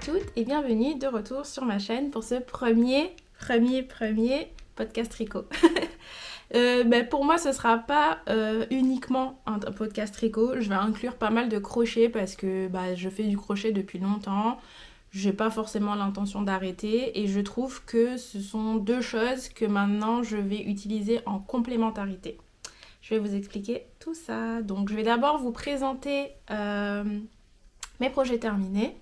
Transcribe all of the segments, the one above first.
toutes et bienvenue de retour sur ma chaîne pour ce premier podcast tricot. Pour moi, ce sera pas uniquement un podcast tricot. Je vais inclure pas mal de crochets parce que je fais du crochet depuis longtemps. J'ai pas forcément l'intention d'arrêter et je trouve que ce sont deux choses que maintenant je vais utiliser en complémentarité. Je vais vous expliquer tout ça. Donc je vais d'abord vous présenter mes projets terminés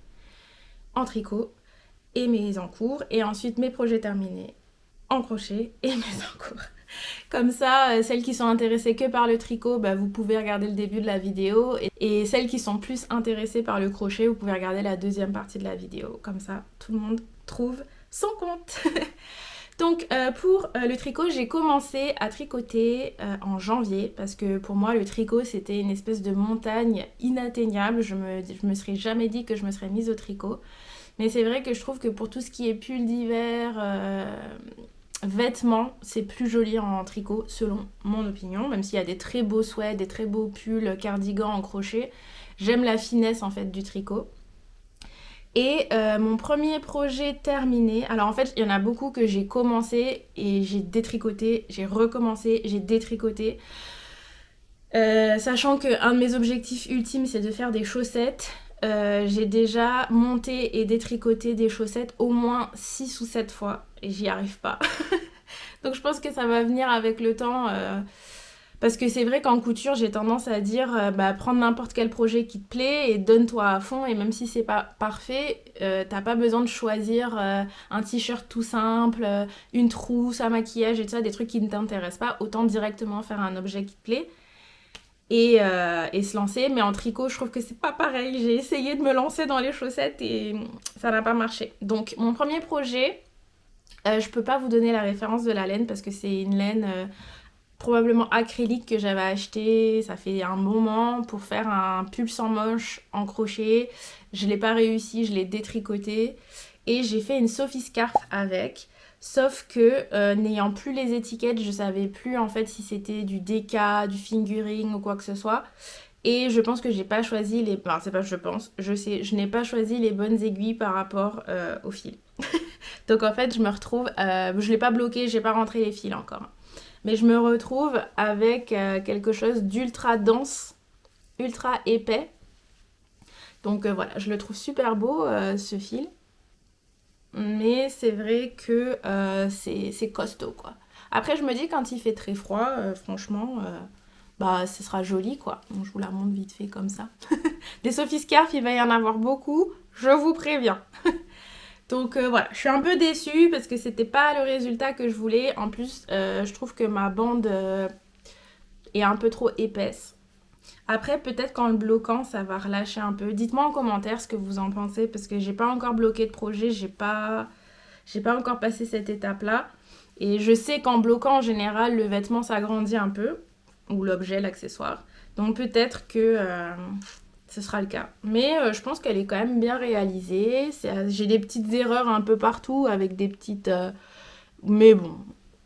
en tricot et mes en cours, et ensuite mes projets terminés en crochet et mes en cours. Comme ça, celles qui sont intéressées que par le tricot, vous pouvez regarder le début de la vidéo, et celles qui sont plus intéressées par le crochet, vous pouvez regarder la deuxième partie de la vidéo. Comme ça, tout le monde trouve son compte. Donc pour le tricot, j'ai commencé à tricoter en janvier parce que pour moi le tricot c'était une espèce de montagne inatteignable. Je me serais jamais dit que je me serais mise au tricot. Mais c'est vrai que je trouve que pour tout ce qui est pull d'hiver, vêtements, c'est plus joli en tricot selon mon opinion. Même s'il y a des très beaux sweats, des très beaux pulls, cardigans en crochet. J'aime la finesse en fait du tricot. Et mon premier projet terminé, alors en fait il y en a beaucoup que j'ai commencé et j'ai détricoté, j'ai recommencé, j'ai détricoté. Sachant qu'un de mes objectifs ultimes c'est de faire des chaussettes, j'ai déjà monté et détricoté des chaussettes au moins 6 ou 7 fois et j'y arrive pas. Donc je pense que ça va venir avec le temps. Parce que c'est vrai qu'en couture, j'ai tendance à dire prends n'importe quel projet qui te plaît et donne-toi à fond. Et même si c'est pas parfait, t'as pas besoin de choisir un t-shirt tout simple, une trousse, un maquillage et tout ça, des trucs qui ne t'intéressent pas. Autant directement faire un objet qui te plaît et se lancer. Mais en tricot, je trouve que c'est pas pareil. J'ai essayé de me lancer dans les chaussettes et ça n'a pas marché. Donc mon premier projet, je peux pas vous donner la référence de la laine parce que c'est une laine... probablement acrylique que j'avais acheté, ça fait un moment, pour faire un pull sans manches en crochet. Je l'ai pas réussi, je l'ai détricoté et j'ai fait une Sophie Scarf avec. Sauf que n'ayant plus les étiquettes, je savais plus en fait si c'était du DK, du fingering ou quoi que ce soit. Et je pense que j'ai pas choisi les... Enfin, c'est pas je pense, je sais, je n'ai pas choisi les bonnes aiguilles par rapport au fil. Donc en fait, je me retrouve... je l'ai pas bloqué, j'ai pas rentré les fils encore. Mais je me retrouve avec quelque chose d'ultra dense, ultra épais. Donc voilà, je le trouve super beau ce fil. Mais c'est vrai que c'est costaud quoi. Après je me dis quand il fait très froid, franchement, ce sera joli quoi. Donc, je vous la montre vite fait comme ça. Des Sophie Scarf, il va y en avoir beaucoup, je vous préviens. Donc voilà, je suis un peu déçue parce que c'était pas le résultat que je voulais. En plus, je trouve que ma bande est un peu trop épaisse. Après, peut-être qu'en le bloquant, ça va relâcher un peu. Dites-moi en commentaire ce que vous en pensez parce que j'ai pas encore bloqué de projet, j'ai pas encore passé cette étape-là. Et je sais qu'en bloquant, en général, le vêtement s'agrandit un peu, ou l'objet, l'accessoire. Donc peut-être que... ce sera le cas. Mais je pense qu'elle est quand même bien réalisée. J'ai des petites erreurs un peu partout avec des petites... Mais bon,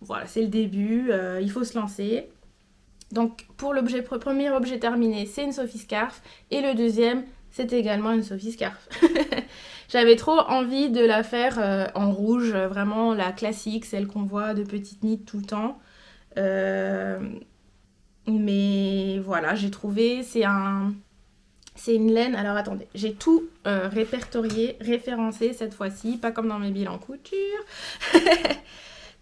voilà, c'est le début. Il faut se lancer. Donc pour premier objet terminé, c'est une Sophie Scarf. Et le deuxième, c'est également une Sophie Scarf. J'avais trop envie de la faire en rouge. Vraiment la classique, celle qu'on voit de petite nid tout le temps. Mais voilà, j'ai trouvé... C'est une laine, alors attendez, j'ai tout répertorié, référencé cette fois-ci, pas comme dans mes bilans couture.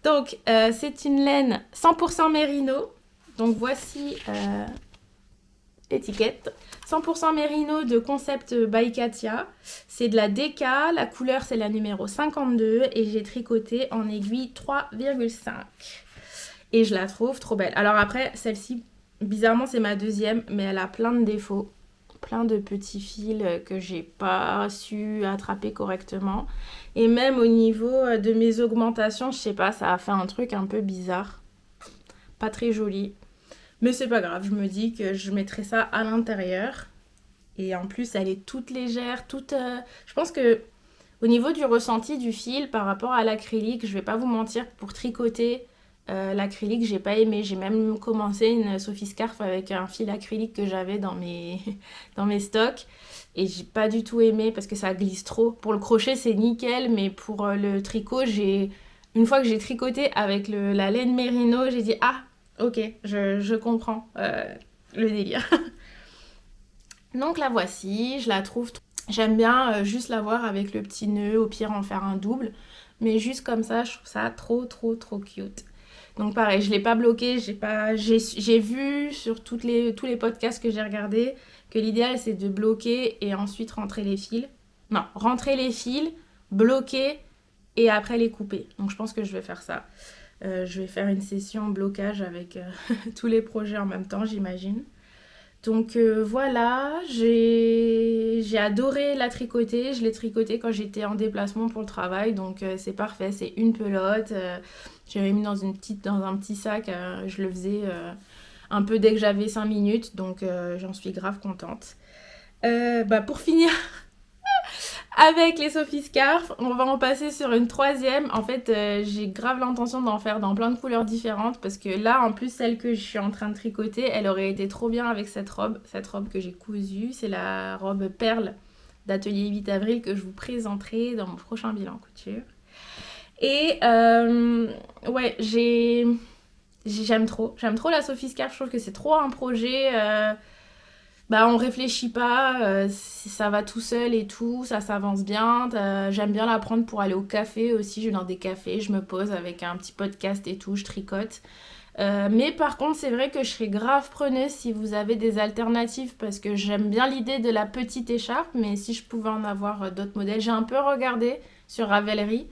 Donc, c'est une laine 100% mérino. Donc, voici l'étiquette. 100% mérino de Concept by Katia. C'est de la DK, la couleur c'est la numéro 52 et j'ai tricoté en aiguille 3,5. Et je la trouve trop belle. Alors après, celle-ci, bizarrement c'est ma deuxième, mais elle a plein de défauts. Plein de petits fils que j'ai pas su attraper correctement. Et même au niveau de mes augmentations, je sais pas, ça a fait un truc un peu bizarre. Pas très joli. Mais c'est pas grave, je me dis que je mettrai ça à l'intérieur. Et en plus, elle est toute légère, je pense que au niveau du ressenti du fil par rapport à l'acrylique, je vais pas vous mentir, pour tricoter... l'acrylique j'ai pas aimé, j'ai même commencé une Sophie Scarf avec un fil acrylique que j'avais dans mes stocks Et j'ai pas du tout aimé parce que ça glisse trop. Pour le crochet, c'est nickel, mais pour le tricot, une fois que j'ai tricoté avec la laine mérino, j'ai dit ah, ok, je comprends le délire. Donc la voici, je la trouve. J'aime bien juste l'avoir avec le petit nœud, au pire en faire un double. Mais juste comme ça, je trouve ça trop cute. Donc pareil, je l'ai pas bloqué, j'ai vu sur tous les podcasts que j'ai regardés que l'idéal c'est de bloquer et ensuite rentrer les fils. Non, rentrer les fils, bloquer et après les couper. Donc je pense que je vais faire ça. Je vais faire une session blocage avec tous les projets en même temps, j'imagine. Donc voilà, j'ai adoré la tricoter. Je l'ai tricotée quand j'étais en déplacement pour le travail. Donc c'est parfait, c'est une pelote. Je l'avais mis dans un petit sac. Je le faisais un peu dès que j'avais 5 minutes. Donc j'en suis grave contente. Pour finir avec les Sophie Scarf, on va en passer sur une troisième. En fait, j'ai grave l'intention d'en faire dans plein de couleurs différentes parce que là, en plus, celle que je suis en train de tricoter, elle aurait été trop bien avec cette robe que j'ai cousue. C'est la robe perle d'Atelier 8 avril que je vous présenterai dans mon prochain bilan couture. Et ouais, j'aime trop la Sophie Scarf. Je trouve que c'est trop un projet... on réfléchit pas, ça va tout seul et tout, ça s'avance bien. J'aime bien la prendre pour aller au café aussi. Je vais dans des cafés, je me pose avec un petit podcast et tout, je tricote. Mais par contre, c'est vrai que je serais grave preneuse si vous avez des alternatives parce que j'aime bien l'idée de la petite écharpe, mais si je pouvais en avoir d'autres modèles. J'ai un peu regardé sur Ravelry,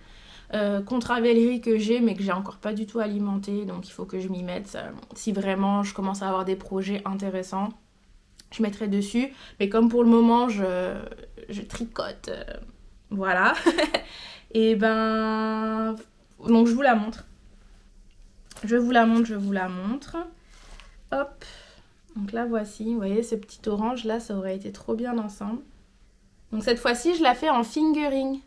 contre Ravelry que j'ai, mais que j'ai encore pas du tout alimenté, donc il faut que je m'y mette. Si vraiment je commence à avoir des projets intéressants, je mettrai dessus, mais comme pour le moment je tricote, voilà. Et donc je vous la montre. Je vous la montre. Hop. Donc là voici, vous voyez ce petit orange là, ça aurait été trop bien ensemble. Donc cette fois-ci je la fais en fingering.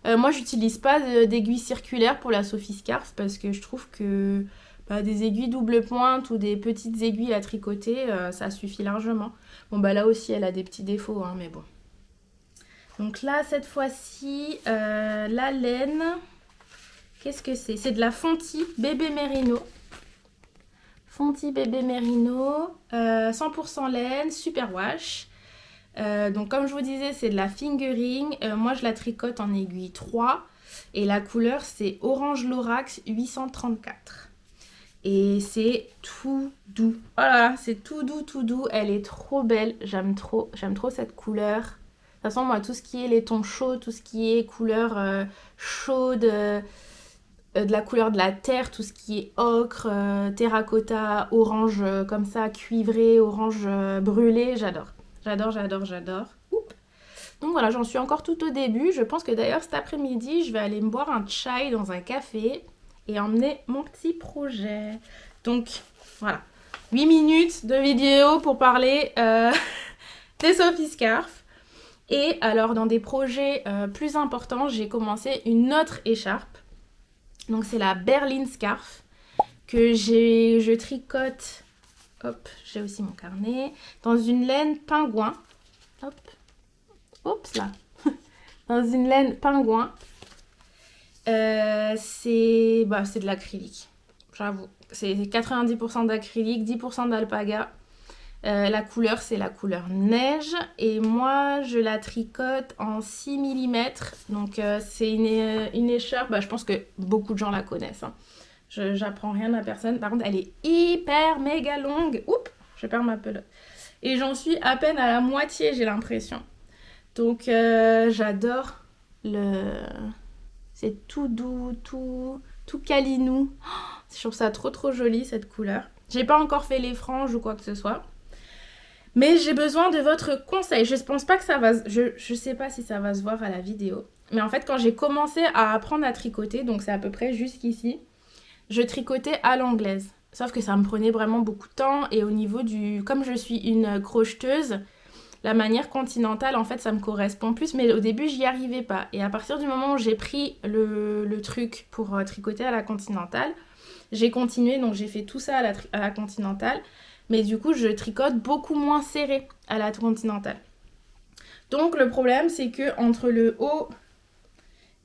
Moi j'utilise pas d'aiguilles circulaires pour la Sophie Scarf parce que je trouve que des aiguilles double pointe ou des petites aiguilles à tricoter, ça suffit largement. Bon là aussi elle a des petits défauts, hein, mais bon. Donc là cette fois-ci, la laine, qu'est-ce que c'est ? C'est de la Fonty bébé mérino. Fonty bébé mérino, 100% laine, super wash. Donc comme je vous disais, c'est de la fingering. Moi je la tricote en aiguille 3 et la couleur c'est Orange Lorax 834. Et c'est tout doux. Oh là là, c'est tout doux. Elle est trop belle. J'aime trop cette couleur. De toute façon, moi, tout ce qui est les tons chauds, tout ce qui est couleur chaude, de la couleur de la terre, tout ce qui est ocre, terracotta, orange comme ça, cuivré, orange brûlé, j'adore. Oups. Donc voilà, j'en suis encore tout au début. Je pense que d'ailleurs, cet après-midi, je vais aller me boire un chai dans un café et emmener mon petit projet. Donc voilà, 8 minutes de vidéo pour parler des Sophie Scarf. Et alors dans des projets plus importants, j'ai commencé une autre écharpe. Donc c'est la Berlin Scarf que je tricote. Hop, j'ai aussi mon carnet. Dans une laine pingouin. Hop, oups là. Dans une laine pingouin. C'est de l'acrylique, j'avoue. C'est 90% d'acrylique, 10% d'alpaga. La couleur, c'est la couleur neige. Et moi, je la tricote en 6 mm. Donc, c'est une écharpe. Je pense que beaucoup de gens la connaissent. Hein. J'apprends rien à personne. Par contre, elle est hyper méga longue. Oups, je perds ma pelote. Et j'en suis à peine à la moitié, j'ai l'impression. Donc, j'adore c'est tout doux, tout calinou. Je trouve ça trop joli cette couleur. J'ai pas encore fait les franges ou quoi que ce soit. Mais j'ai besoin de votre conseil. Je pense pas que ça va... Je sais pas si ça va se voir à la vidéo. Mais en fait, quand j'ai commencé à apprendre à tricoter, donc c'est à peu près jusqu'ici, je tricotais à l'anglaise. Sauf que ça me prenait vraiment beaucoup de temps. Et au niveau comme je suis une crocheteuse, la manière continentale, en fait, ça me correspond plus. Mais au début, j'y arrivais pas. Et à partir du moment où j'ai pris le truc pour tricoter à la continentale, j'ai continué. Donc, j'ai fait tout ça à la continentale. Mais du coup, je tricote beaucoup moins serré à la continentale. Donc le problème c'est que entre le haut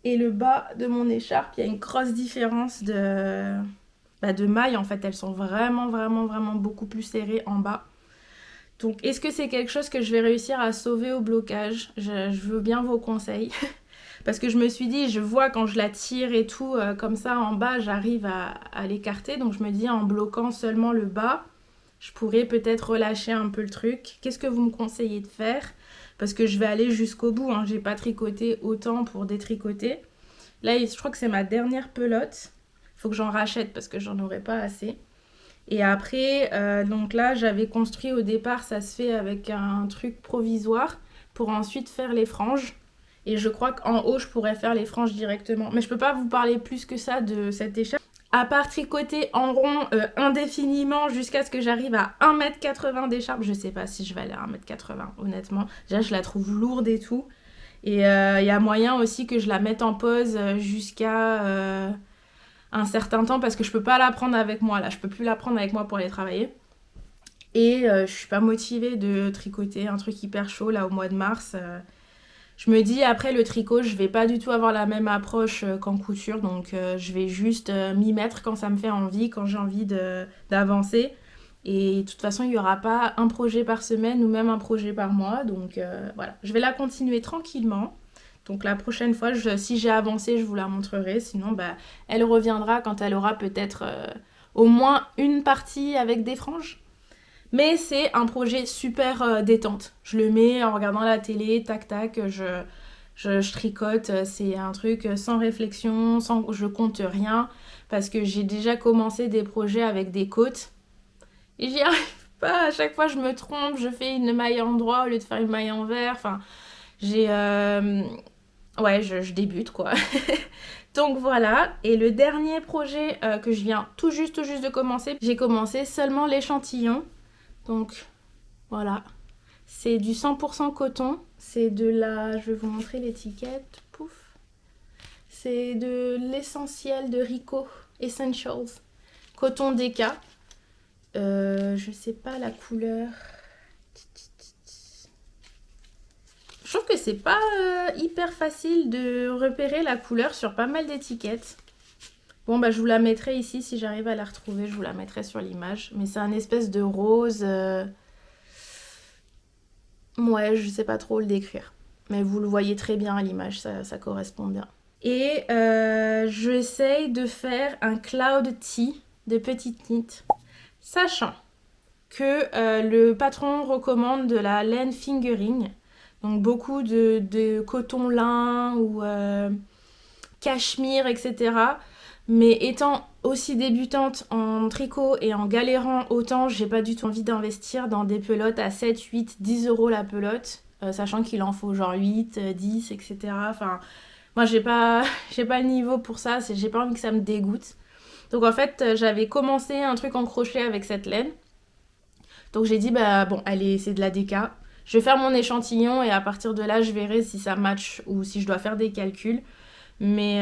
et le bas de mon écharpe, il y a une grosse différence de mailles. En fait, elles sont vraiment beaucoup plus serrées en bas. Donc est-ce que c'est quelque chose que je vais réussir à sauver au blocage? Je veux bien vos conseils. Parce que je me suis dit, je vois quand je la tire et tout, comme ça en bas, j'arrive à l'écarter. Donc je me dis, en bloquant seulement le bas, je pourrais peut-être relâcher un peu le truc. Qu'est-ce que vous me conseillez de faire? Parce que je vais aller jusqu'au bout, hein. J'ai pas tricoté autant pour détricoter. Là, je crois que c'est ma dernière pelote. Il faut que j'en rachète parce que j'en aurai pas assez. Et après, donc là, j'avais construit au départ, ça se fait avec un truc provisoire pour ensuite faire les franges. Et je crois qu'en haut, je pourrais faire les franges directement. Mais je peux pas vous parler plus que ça de cette écharpe. À part tricoter en rond indéfiniment jusqu'à ce que j'arrive à 1m80 d'écharpe, je sais pas si je vais aller à 1m80, honnêtement. Déjà, je la trouve lourde et tout. Et il y a moyen aussi que je la mette en pause jusqu'à un certain temps parce que je peux pas la prendre avec moi là, je peux plus la prendre avec moi pour aller travailler. Et je suis pas motivée de tricoter un truc hyper chaud là au mois de mars. Je me dis après le tricot, je vais pas du tout avoir la même approche qu'en couture, donc je vais juste m'y mettre quand ça me fait envie, quand j'ai envie d'avancer. Et de toute façon, il y aura pas un projet par semaine ou même un projet par mois, donc voilà. Je vais la continuer tranquillement. Donc la prochaine fois, si j'ai avancé, je vous la montrerai. Sinon, elle reviendra quand elle aura peut-être au moins une partie avec des franges. Mais c'est un projet super détente. Je le mets en regardant la télé, tac tac, je tricote. C'est un truc sans réflexion, je compte rien. Parce que j'ai déjà commencé des projets avec des côtes. Et j'y arrive pas. À chaque fois, je me trompe. Je fais une maille en droit au lieu de faire une maille en vert. Enfin, ouais, je débute quoi. Donc voilà, et le dernier projet que je viens tout juste de commencer, j'ai commencé seulement l'échantillon. Donc voilà, c'est du 100% coton, c'est de la... Je vais vous montrer l'étiquette, pouf. C'est de l'essentiel de Rico, Essentials, coton déca. Je sais pas la couleur... Je trouve que c'est pas hyper facile de repérer la couleur sur pas mal d'étiquettes. Bon, je vous la mettrai ici si j'arrive à la retrouver. Je vous la mettrai sur l'image. Mais c'est un espèce de rose. Ouais, je sais pas trop le décrire. Mais vous le voyez très bien à l'image, ça correspond bien. Et j'essaye de faire un cloud tee de petite knit. Sachant que le patron recommande de la laine fingering. Donc beaucoup de coton lin ou cachemire, etc. Mais étant aussi débutante en tricot et en galérant autant, j'ai pas du tout envie d'investir dans des pelotes à 7, 8, 10 euros la pelote. Sachant qu'il en faut genre 8, 10, etc. Enfin, moi j'ai pas le niveau pour ça, j'ai pas envie que ça me dégoûte. Donc en fait, j'avais commencé un truc en crochet avec cette laine. Donc j'ai dit, bon, allez, c'est de la déca. Je vais faire mon échantillon et à partir de là, je verrai si ça match ou si je dois faire des calculs. Mais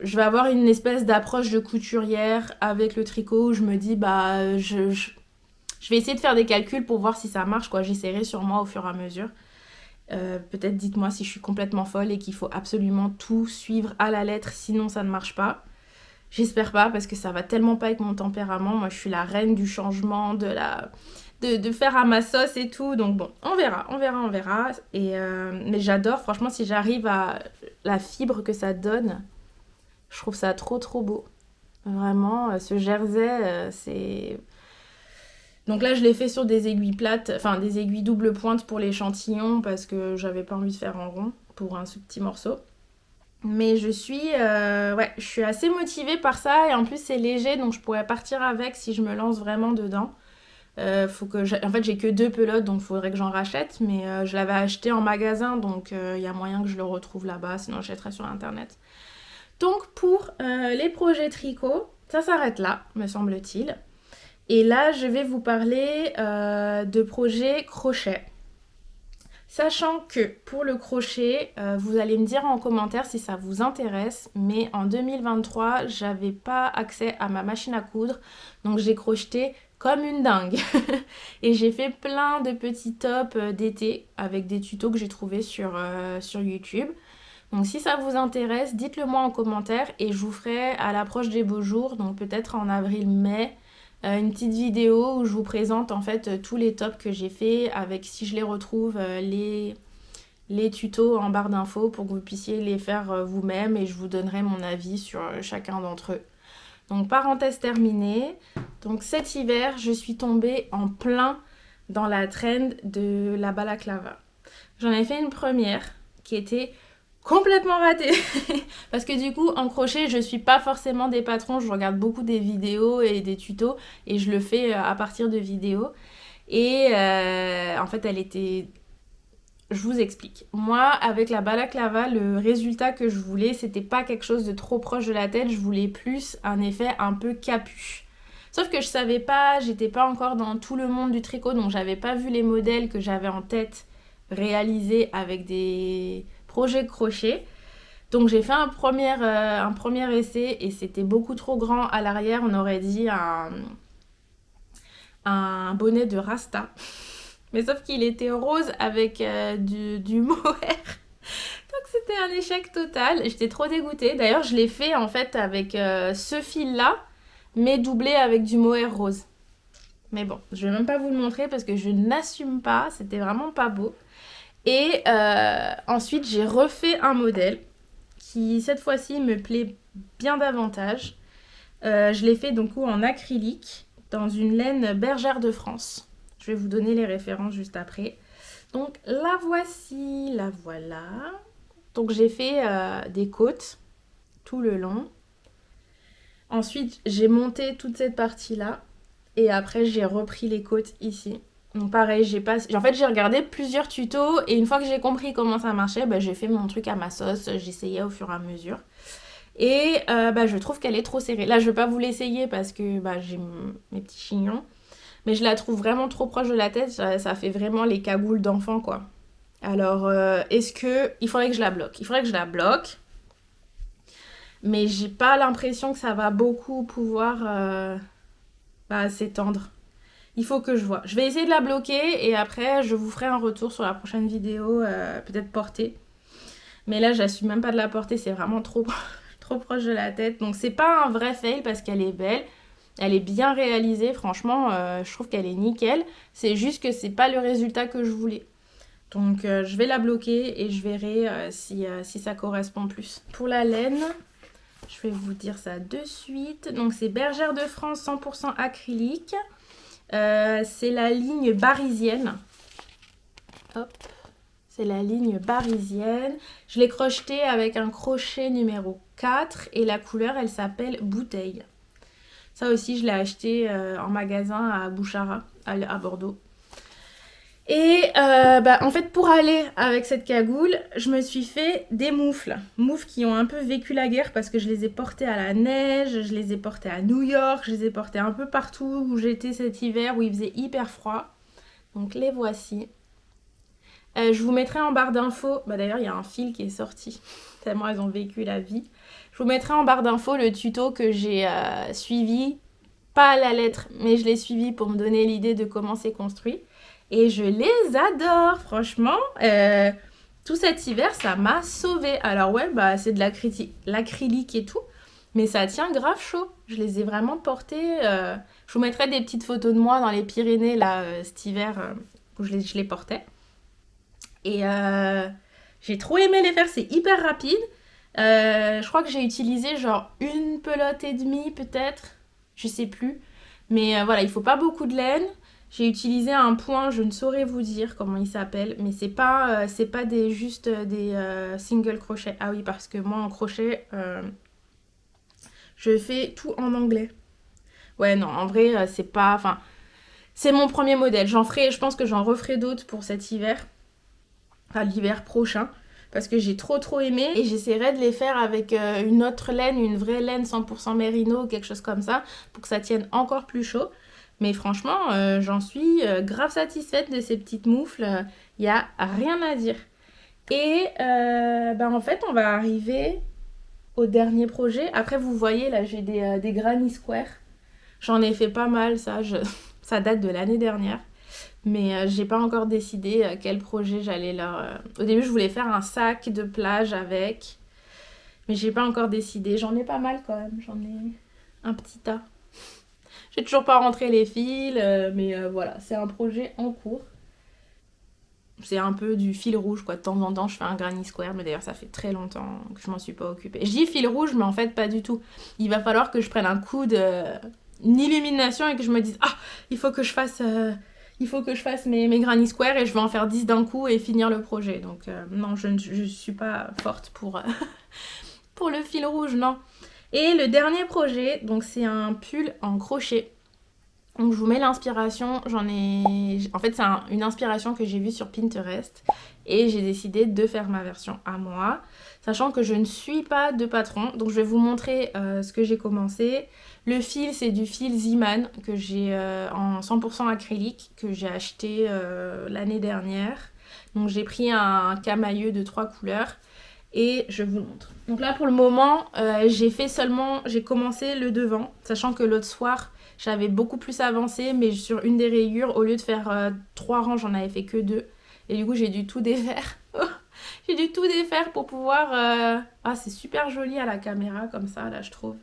je vais avoir une espèce d'approche de couturière avec le tricot où je me dis, je vais essayer de faire des calculs pour voir si ça marche, quoi. J'essaierai sur moi au fur et à mesure. Peut-être dites-moi si je suis complètement folle et qu'il faut absolument tout suivre à la lettre, sinon ça ne marche pas. J'espère pas parce que ça va tellement pas avec mon tempérament. Moi, je suis la reine du changement, de faire à ma sauce et tout. Donc bon, on verra. Et, mais j'adore, franchement, si j'arrive à la fibre que ça donne, je trouve ça trop beau. Vraiment, ce jersey, c'est... Donc là, je l'ai fait sur des aiguilles plates, enfin des aiguilles double pointe pour l'échantillon parce que j'avais pas envie de faire en rond pour un petit morceau. Mais je suis assez motivée par ça et en plus c'est léger donc je pourrais partir avec si je me lance vraiment dedans. En fait j'ai que 2 pelotes donc il faudrait que j'en rachète mais je l'avais acheté en magasin donc il y a moyen que je le retrouve là-bas sinon j'achèterai sur internet. Donc pour les projets tricot, ça s'arrête là me semble-t-il. Et là je vais vous parler de projets crochet. Sachant que pour le crochet, vous allez me dire en commentaire si ça vous intéresse, mais en 2023, j'avais pas accès à ma machine à coudre, donc j'ai crocheté comme une dingue. Et j'ai fait plein de petits tops d'été avec des tutos que j'ai trouvés sur YouTube. Donc si ça vous intéresse, dites-le moi en commentaire et je vous ferai à l'approche des beaux jours, donc peut-être en avril-mai, une petite vidéo où je vous présente en fait tous les tops que j'ai fait avec, si je les retrouve, les tutos en barre d'infos pour que vous puissiez les faire vous-même et je vous donnerai mon avis sur chacun d'entre eux. Donc parenthèse terminée. Donc cet hiver, je suis tombée en plein dans la trend de la balaclava. J'en ai fait une première qui était complètement ratée. Parce que du coup, en crochet, je suis pas forcément des patrons. Je regarde beaucoup des vidéos et des tutos et je le fais à partir de vidéos. Et en fait, elle était... Je vous explique. Moi, avec la balaclava, le résultat que je voulais, c'était pas quelque chose de trop proche de la tête. Je voulais plus un effet un peu capuche. Sauf que je savais pas, j'étais pas encore dans tout le monde du tricot, donc j'avais pas vu les modèles que j'avais en tête réalisés avec des projets crochet. Donc j'ai fait un premier essai et c'était beaucoup trop grand à l'arrière. On aurait dit un bonnet de Rasta. Mais sauf qu'il était rose avec du mohair. Donc c'était un échec total. J'étais trop dégoûtée. D'ailleurs, je l'ai fait en fait avec ce fil-là, mais doublé avec du mohair rose. Mais bon, je vais même pas vous le montrer parce que je n'assume pas. C'était vraiment pas beau. Et ensuite, j'ai refait un modèle qui, cette fois-ci, me plaît bien davantage. Je l'ai fait donc en acrylique dans une laine Bergère de France. Je vais vous donner les références juste après. Donc la voici, la voilà. Donc j'ai fait des côtes tout le long. Ensuite, j'ai monté toute cette partie-là. Et après, j'ai repris les côtes ici. Donc pareil, j'ai regardé plusieurs tutos. Et une fois que j'ai compris comment ça marchait, j'ai fait mon truc à ma sauce. J'essayais au fur et à mesure. Et je trouve qu'elle est trop serrée. Là, je ne vais pas vous l'essayer parce que j'ai mes petits chignons. Mais je la trouve vraiment trop proche de la tête. Ça fait vraiment les cagoules d'enfant, quoi. Alors, il faudrait que je la bloque. Il faudrait que je la bloque. Mais j'ai pas l'impression que ça va beaucoup pouvoir s'étendre. Il faut que je vois. Je vais essayer de la bloquer et après, je vous ferai un retour sur la prochaine vidéo, peut-être portée. Mais là, j'assume même pas de la porter. C'est vraiment trop proche de la tête. Donc, c'est pas un vrai fail parce qu'elle est belle. Elle est bien réalisée, franchement, je trouve qu'elle est nickel. C'est juste que c'est pas le résultat que je voulais. Donc je vais la bloquer et je verrai si ça correspond plus. Pour la laine, je vais vous dire ça de suite. Donc c'est Bergère de France 100% acrylique. C'est la ligne barisienne. Hop. C'est la ligne barisienne. Je l'ai crochetée avec un crochet numéro 4 et la couleur, elle s'appelle Bouteille. Ça aussi, je l'ai acheté en magasin à Bouchara, à Bordeaux. Et en fait, pour aller avec cette cagoule, je me suis fait des moufles. Moufles qui ont un peu vécu la guerre parce que je les ai portées à la neige, je les ai portées à New York, je les ai portées un peu partout où j'étais cet hiver, où il faisait hyper froid. Donc les voici. Je vous mettrai en barre d'infos, d'ailleurs il y a un fil qui est sorti, tellement elles ont vécu la vie. Je vous mettrai en barre d'infos le tuto que j'ai suivi, pas à la lettre, mais je l'ai suivi pour me donner l'idée de comment c'est construit. Et je les adore, franchement. Tout cet hiver, ça m'a sauvée. Alors ouais, c'est de l'acrylique et tout, mais ça tient grave chaud. Je les ai vraiment portés. Je vous mettrai des petites photos de moi dans les Pyrénées, là, cet hiver, où je les portais. Et j'ai trop aimé les faire, c'est hyper rapide. Je crois que j'ai utilisé genre une pelote et demie peut-être, je sais plus. Mais voilà, il faut pas beaucoup de laine. J'ai utilisé un point, je ne saurais vous dire comment il s'appelle, mais c'est pas juste des single crochets. Ah oui, parce que moi en crochet, je fais tout en anglais. Ouais, non, en vrai, c'est pas... Enfin, c'est mon premier modèle. Je pense que j'en referai d'autres pour cet hiver. Enfin, l'hiver prochain. Parce que j'ai trop aimé. Et j'essaierai de les faire avec une autre laine, une vraie laine 100% mérino, quelque chose comme ça, pour que ça tienne encore plus chaud. Mais franchement, j'en suis grave satisfaite de ces petites moufles. Il n'y a rien à dire. Et en fait, on va arriver au dernier projet. Après, vous voyez, là, j'ai des Granny Square. J'en ai fait pas mal, ça. ça date de l'année dernière. Mais j'ai pas encore décidé quel projet j'allais leur... Au début, je voulais faire un sac de plage avec. Mais j'ai pas encore décidé. J'en ai pas mal quand même. J'en ai un petit tas. J'ai toujours pas rentré les fils. Mais voilà, c'est un projet en cours. C'est un peu du fil rouge, quoi. De temps en temps, je fais un granny square. Mais d'ailleurs, ça fait très longtemps que je m'en suis pas occupée. Je dis fil rouge, mais en fait, pas du tout. Il va falloir que je prenne un coup une illumination et que je me dise « Ah, il faut que je fasse... mes granny square et je vais en faire 10 d'un coup et finir le projet. » Donc non, je suis pas forte pour, pour le fil rouge, non. Et le dernier projet, donc c'est un pull en crochet. Donc je vous mets l'inspiration, en fait c'est une inspiration que j'ai vue sur Pinterest et j'ai décidé de faire ma version à moi, sachant que je ne suis pas de patron, donc je vais vous montrer ce que j'ai commencé. Le fil, c'est du fil Z-Man que j'ai en 100% acrylique, que j'ai acheté l'année dernière. Donc j'ai pris un camailleux de 3 couleurs et je vous le montre. Donc là pour le moment, j'ai commencé le devant, sachant que l'autre soir, j'avais beaucoup plus avancé, mais sur une des rayures, au lieu de faire 3 rangs, j'en avais fait que 2. Et du coup, j'ai dû tout défaire. J'ai dû tout défaire pour pouvoir... Ah, c'est super joli à la caméra, comme ça, là, je trouve.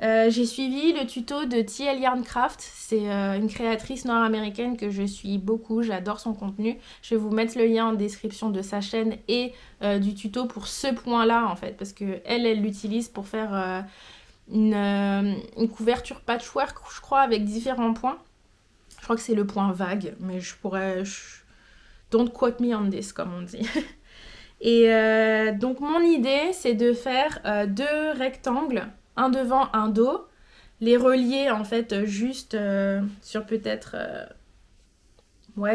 J'ai suivi le tuto de T.L. Yarncraft. C'est une créatrice nord-américaine que je suis beaucoup. J'adore son contenu. Je vais vous mettre le lien en description de sa chaîne et du tuto pour ce point-là, en fait. Parce qu'elle l'utilise pour faire... une couverture patchwork, je crois, avec différents points. Je crois que c'est le point vague, mais don't quote me on this, comme on dit. Et donc mon idée, c'est de faire 2 rectangles, un devant, un dos, les relier en fait juste sur peut-être...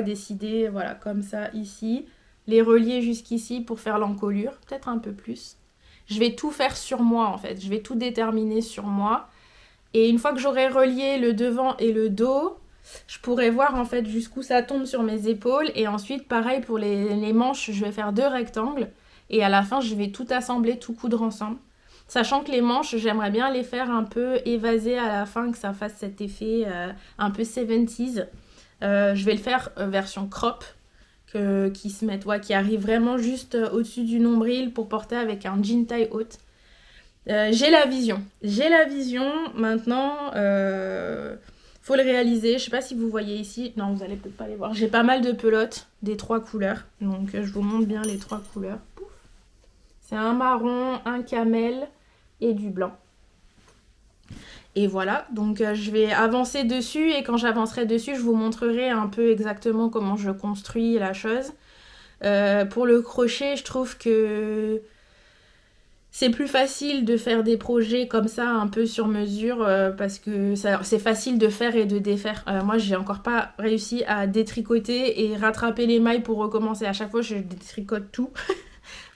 décider, voilà, comme ça, ici. Les relier jusqu'ici pour faire l'encolure, peut-être un peu plus. Je vais tout faire sur moi en fait, je vais tout déterminer sur moi. Et une fois que j'aurai relié le devant et le dos, je pourrai voir en fait jusqu'où ça tombe sur mes épaules. Et ensuite, pareil pour les manches, je vais faire 2 rectangles. Et à la fin, je vais tout assembler, tout coudre ensemble. Sachant que les manches, j'aimerais bien les faire un peu évasées à la fin, que ça fasse cet effet un peu 70s. Je vais le faire version crop. Qui arrive vraiment juste au-dessus du nombril pour porter avec un jean taille haute. J'ai la vision maintenant, faut le réaliser. Je sais pas si vous voyez ici, non vous allez peut-être pas les voir, j'ai pas mal de pelotes des 3 couleurs, donc je vous montre bien les 3 couleurs. C'est un marron, un camel et du blanc. Et voilà, donc je vais avancer dessus et quand j'avancerai dessus, je vous montrerai un peu exactement comment je construis la chose. Pour le crochet, je trouve que c'est plus facile de faire des projets comme ça, un peu sur mesure, parce que c'est facile de faire et de défaire. Moi, j'ai encore pas réussi à détricoter et rattraper les mailles pour recommencer. À chaque fois, je détricote tout.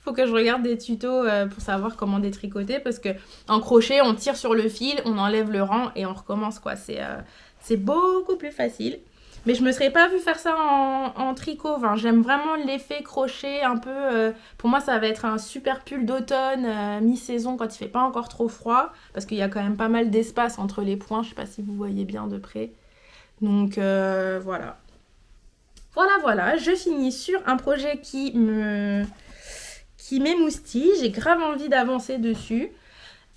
Faut que je regarde des tutos pour savoir comment détricoter parce que en crochet on tire sur le fil, on enlève le rang et on recommence quoi. C'est beaucoup plus facile. Mais je me serais pas vue faire ça en tricot. Enfin, j'aime vraiment l'effet crochet un peu. Pour moi ça va être un super pull d'automne, mi-saison quand il fait pas encore trop froid. Parce qu'il y a quand même pas mal d'espace entre les points. Je sais pas si vous voyez bien de près. Donc voilà. Voilà. Je finis sur un projet qui m'émoustille, j'ai grave envie d'avancer dessus.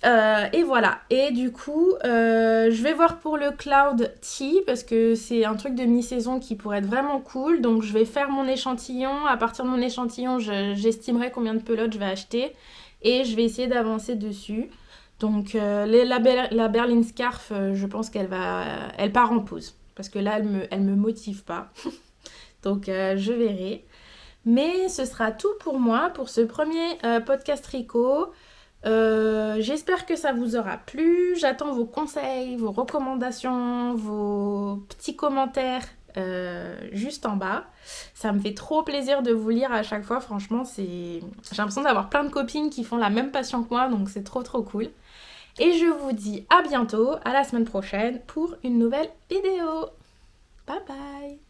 Et voilà. Et du coup, je vais voir pour le Cloud Tea parce que c'est un truc de mi-saison qui pourrait être vraiment cool. Donc je vais faire mon échantillon. À partir de mon échantillon, j'estimerai combien de pelotes je vais acheter. Et je vais essayer d'avancer dessus. Donc la berline scarf, je pense qu'elle part en pause. Parce que là, elle me motive pas. Donc je verrai. Mais ce sera tout pour moi, pour ce premier podcast tricot. J'espère que ça vous aura plu. J'attends vos conseils, vos recommandations, vos petits commentaires juste en bas. Ça me fait trop plaisir de vous lire à chaque fois. Franchement, j'ai l'impression d'avoir plein de copines qui font la même passion que moi, donc c'est trop cool. Et je vous dis à bientôt, à la semaine prochaine pour une nouvelle vidéo. Bye bye!